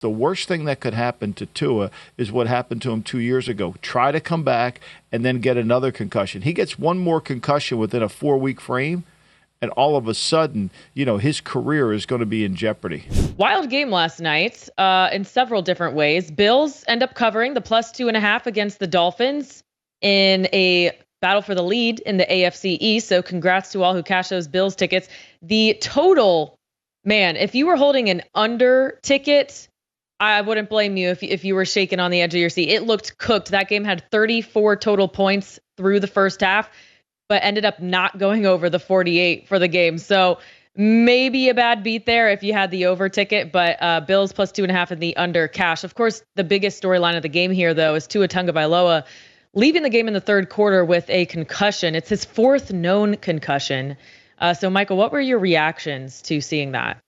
The worst thing that could happen to Tua is what happened to him 2 years ago. Try to come back and then get another concussion. He gets one more concussion within a 4-week frame, and all of a sudden, his career is going to be in jeopardy. Wild game last night in several different ways. Bills end up covering the +2.5 against the Dolphins in a battle for the lead in the AFC East. So congrats to all who cashed those Bills tickets. The total, man, if you were holding an under ticket, I wouldn't blame you if you were shaking on the edge of your seat. It looked cooked. That game had 34 total points through the first half, but ended up not going over the 48 for the game. So maybe a bad beat there if you had the over ticket, but Bills +2.5 and the under cash. Of course, the biggest storyline of the game here, though, is Tua Tagovailoa leaving the game in the third quarter with a concussion. It's his fourth known concussion. So, Michael, what were your reactions to seeing that?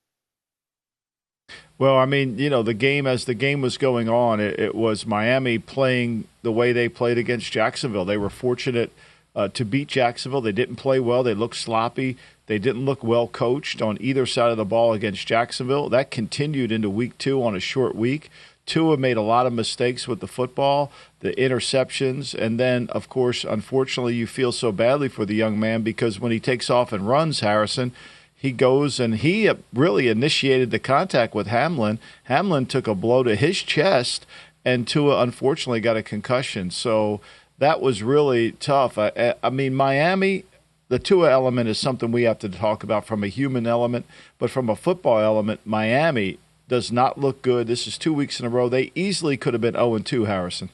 Well, I mean, the game, as the game was going on, it was Miami playing the way they played against Jacksonville. They were fortunate to beat Jacksonville. They didn't play well. They looked sloppy. They didn't look well coached on either side of the ball against Jacksonville. That continued into week 2 on a short week. Tua made a lot of mistakes with the football, the interceptions, and then, of course, unfortunately, you feel so badly for the young man because when he takes off and runs, Harrison, he goes and he really initiated the contact with Hamlin. Hamlin took a blow to his chest, and Tua unfortunately got a concussion. So that was really tough. I mean, Miami, the Tua element is something we have to talk about from a human element, but from a football element, Miami does not look good. This is 2 weeks in a row. They easily could have been 0-2, Harrison.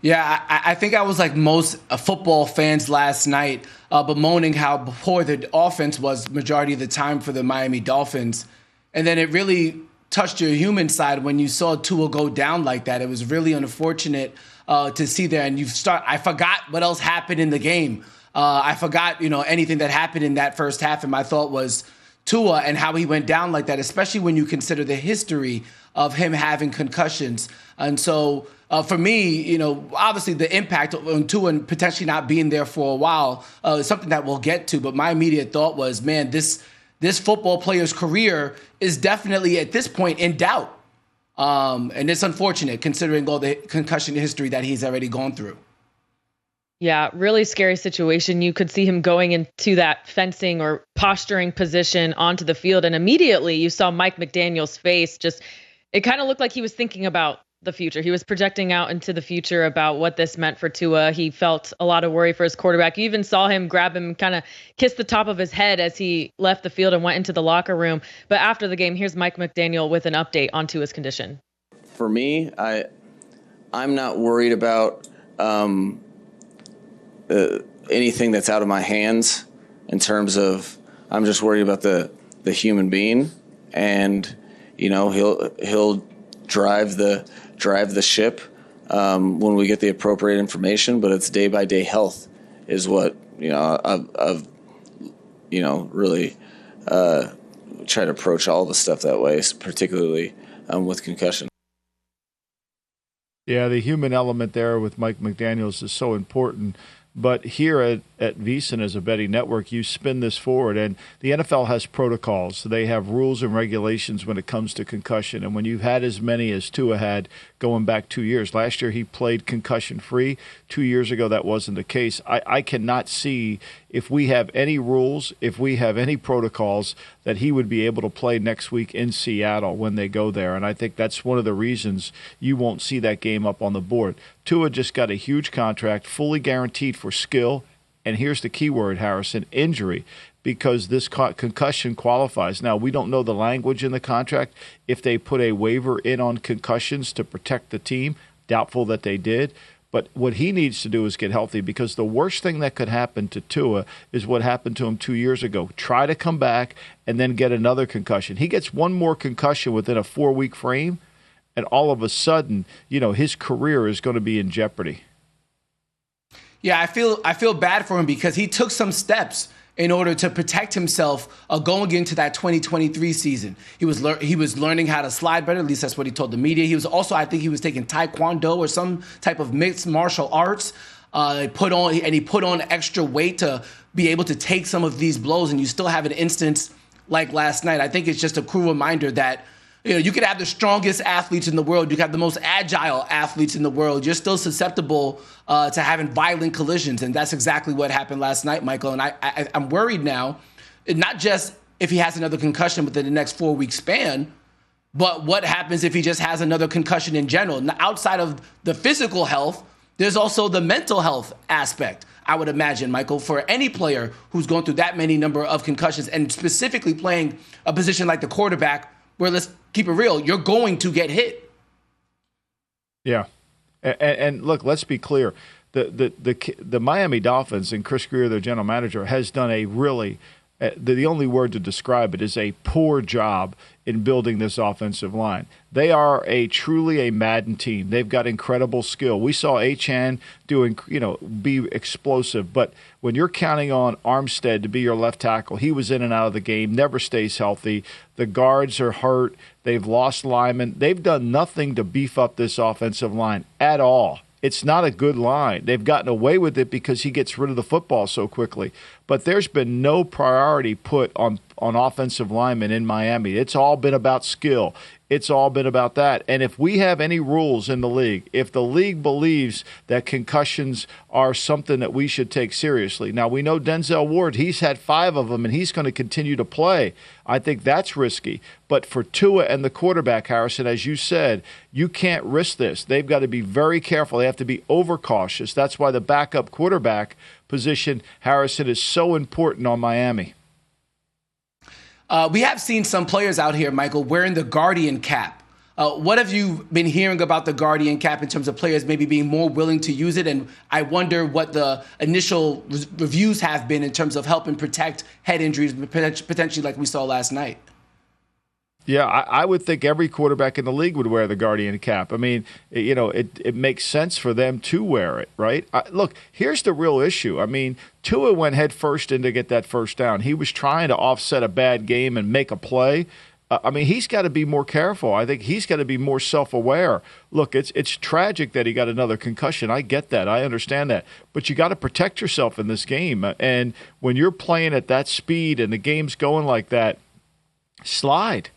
Yeah, I think I was like most football fans last night, bemoaning how poor the offense was majority of the time for the Miami Dolphins. And then it really touched your human side when you saw Tua go down like that. It was really unfortunate to see there. And I forgot what else happened in the game. I forgot, anything that happened in that first half. And my thought was Tua and how he went down like that, especially when you consider the history of him having concussions. And so for me, obviously the impact on Tua and potentially not being there for a while is something that we'll get to. But my immediate thought was, man, this football player's career is definitely at this point in doubt. And it's unfortunate considering all the concussion history that he's already gone through. Yeah, really scary situation. You could see him going into that fencing or posturing position onto the field. And immediately you saw Mike McDaniel's face. It kind of looked like he was thinking about the future. He was projecting out into the future about what this meant for Tua. He felt a lot of worry for his quarterback. You even saw him grab him, kind of kiss the top of his head as he left the field and went into the locker room. But after the game, here's Mike McDaniel with an update on Tua's condition. For me, I'm not worried about anything that's out of my hands in terms of I'm just worried about the human being, and he'll drive the ship when we get the appropriate information. But it's day by day health is what I've really try to approach all the stuff that way, particularly with concussion. Yeah, the human element there with Mike McDaniels is so important. But here at VSiN as a betting network, you spin this forward, and the NFL has protocols. They have rules and regulations when it comes to concussion. And when you've had as many as Tua had going back 2 years, last year he played concussion-free. 2 years ago, that wasn't the case. I cannot see if we have any rules, if we have any protocols, that he would be able to play next week in Seattle when they go there. And I think that's one of the reasons you won't see that game up on the board. Tua just got a huge contract, fully guaranteed for skill. And here's the key word, Harrison, injury, because this concussion qualifies. Now, we don't know the language in the contract. If they put a waiver in on concussions to protect the team, doubtful that they did. But what he needs to do is get healthy, because the worst thing that could happen to Tua is what happened to him 2 years ago. Try to come back and then get another concussion. He gets one more concussion within a 4-week frame, and all of a sudden, his career is going to be in jeopardy. Yeah, I feel bad for him because he took some steps in order to protect himself going into that 2023 season. He was learning how to slide better. At least that's what he told the media. He was also, I think he was taking Taekwondo or some type of mixed martial arts. He put on extra weight to be able to take some of these blows. And you still have an instance like last night. I think it's just a cruel reminder that You could have the strongest athletes in the world. You could have the most agile athletes in the world. You're still susceptible to having violent collisions. And that's exactly what happened last night, Michael. And I'm worried now, not just if he has another concussion within the next 4-week span, but what happens if he just has another concussion in general? Now, outside of the physical health, there's also the mental health aspect, I would imagine, Michael, for any player who's going through that many number of concussions and specifically playing a position like the quarterback, where, let's keep it real, you're going to get hit. Yeah. And look, let's be clear. The Miami Dolphins and Chris Greer, their general manager, has done a really the only word to describe it is a poor job in building this offensive line. They are truly a Madden team. They've got incredible skill. We saw Achane be explosive, but when you're counting on Armstead to be your left tackle, he was in and out of the game, never stays healthy. The guards are hurt. They've lost linemen. They've done nothing to beef up this offensive line at all. It's not a good line. They've gotten away with it because he gets rid of the football so quickly. But there's been no priority put on offensive linemen in Miami. It's all been about skill. It's all been about that. And if we have any rules in the league, if the league believes that concussions are something that we should take seriously. Now, we know Denzel Ward, he's had 5 of them, and he's going to continue to play. I think that's risky. But for Tua and the quarterback, Harrison, as you said, you can't risk this. They've got to be very careful. They have to be overcautious. That's why the backup quarterback position, Harrison, is so important on Miami. We have seen some players out here, Michael, wearing the Guardian cap. What have you been hearing about the Guardian cap in terms of players maybe being more willing to use it? And I wonder what the initial reviews have been in terms of helping protect head injuries, potentially like we saw last night. Yeah, I would think every quarterback in the league would wear the Guardian cap. I mean, it makes sense for them to wear it, right? Look, here's the real issue. I mean, Tua went head first in to get that first down. He was trying to offset a bad game and make a play. He's got to be more careful. I think he's got to be more self-aware. Look, it's tragic that he got another concussion. I get that. I understand that. But you got to protect yourself in this game. And when you're playing at that speed and the game's going like that, slide.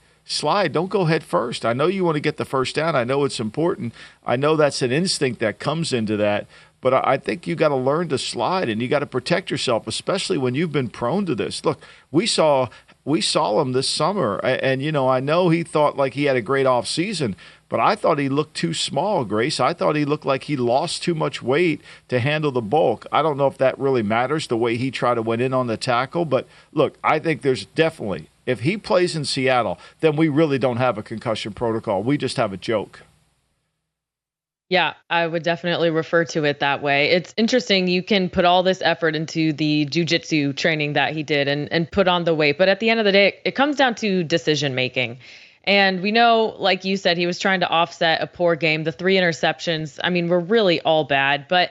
Don't go head first. I know you want to get the first down. I know it's important. I know that's an instinct that comes into that. But I think you got to learn to slide, and you got to protect yourself, especially when you've been prone to this. Look, we saw him this summer, and I know he thought like he had a great off season, but I thought he looked too small, Grace. I thought he looked like he lost too much weight to handle the bulk. I don't know if that really matters, the way he tried to went in on the tackle. But look, I think there's definitely, if he plays in Seattle, then we really don't have a concussion protocol. We just have a joke. Yeah, I would definitely refer to it that way. It's interesting. You can put all this effort into the jiu-jitsu training that he did and put on the weight. But at the end of the day, it comes down to decision making. And we know, like you said, he was trying to offset a poor game. The 3 interceptions, were really all bad. But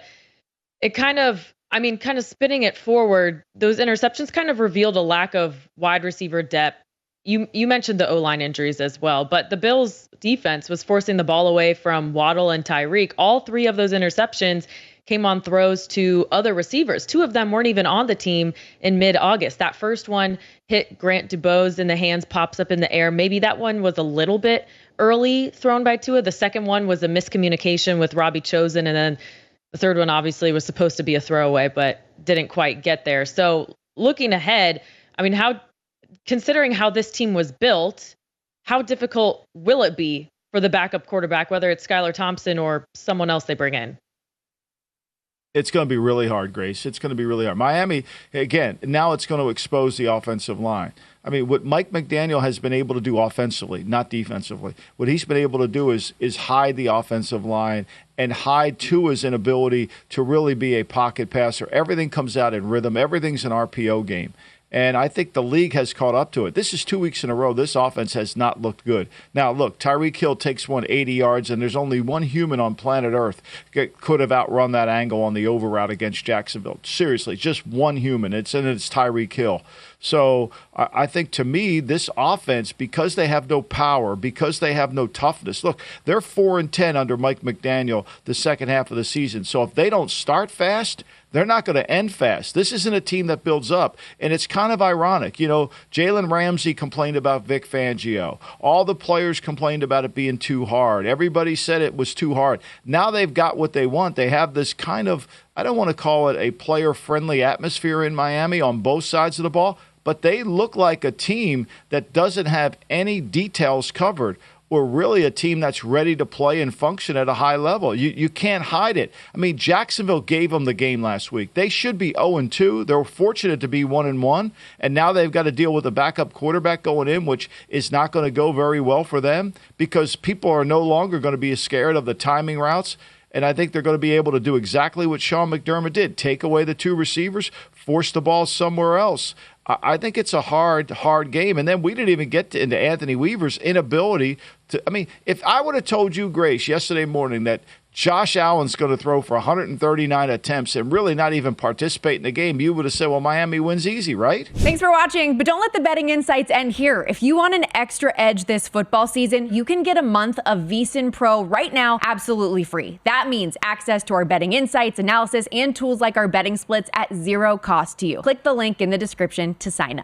it kind of spinning it forward, those interceptions kind of revealed a lack of wide receiver depth. You mentioned the O-line injuries as well, but the Bills defense was forcing the ball away from Waddle and Tyreek. All 3 of those interceptions came on throws to other receivers. 2 of them weren't even on the team in mid-August. That first one hit Grant Dubose in the hands, pops up in the air. Maybe that one was a little bit early thrown by Tua. The second one was a miscommunication with Robbie Chosen, and then the third one obviously was supposed to be a throwaway, but didn't quite get there. So looking ahead, considering how this team was built, how difficult will it be for the backup quarterback, whether it's Skylar Thompson or someone else they bring in? It's going to be really hard, Grace. It's going to be really hard. Miami, again, now it's going to expose the offensive line. What Mike McDaniel has been able to do offensively, not defensively, what he's been able to do is hide the offensive line and hide Tua's inability to really be a pocket passer. Everything comes out in rhythm. Everything's an RPO game. And I think the league has caught up to it. This is 2 weeks in a row. This offense has not looked good. Now, look, Tyreek Hill takes 80 yards, and there's only one human on planet Earth that could have outrun that angle on the over route against Jacksonville. Seriously, just one human. It's Tyreek Hill. So I think, to me, this offense, because they have no power, because they have no toughness. Look, they're 4-10 under Mike McDaniel the second half of the season. So if they don't start fast, they're not going to end fast. This isn't a team that builds up. And it's kind of ironic. Jalen Ramsey complained about Vic Fangio. All the players complained about it being too hard. Everybody said it was too hard. Now they've got what they want. They have this kind of, I don't want to call it a player-friendly atmosphere in Miami on both sides of the ball, but they look like a team that doesn't have any details covered, or really a team that's ready to play and function at a high level. You can't hide it. I mean, Jacksonville gave them the game last week. They should be 0-2. They're fortunate to be 1-1, and now they've got to deal with a backup quarterback going in, which is not going to go very well for them because people are no longer going to be scared of the timing routes. And I think they're going to be able to do exactly what Sean McDermott did, take away the two receivers, force the ball somewhere else. I think it's a hard game. And then we didn't even get into Anthony Weaver's inability to – I mean, if I would have told you, Grace, yesterday morning that Josh Allen's going to throw for 139 attempts and really not even participate in the game, you would have said, well, Miami wins easy, right? Thanks for watching, but don't let the betting insights end here. If you want an extra edge this football season, you can get a month of VSiN Pro right now absolutely free. That means access to our betting insights, analysis, and tools like our betting splits at zero cost to you. Click the link in the description to sign up.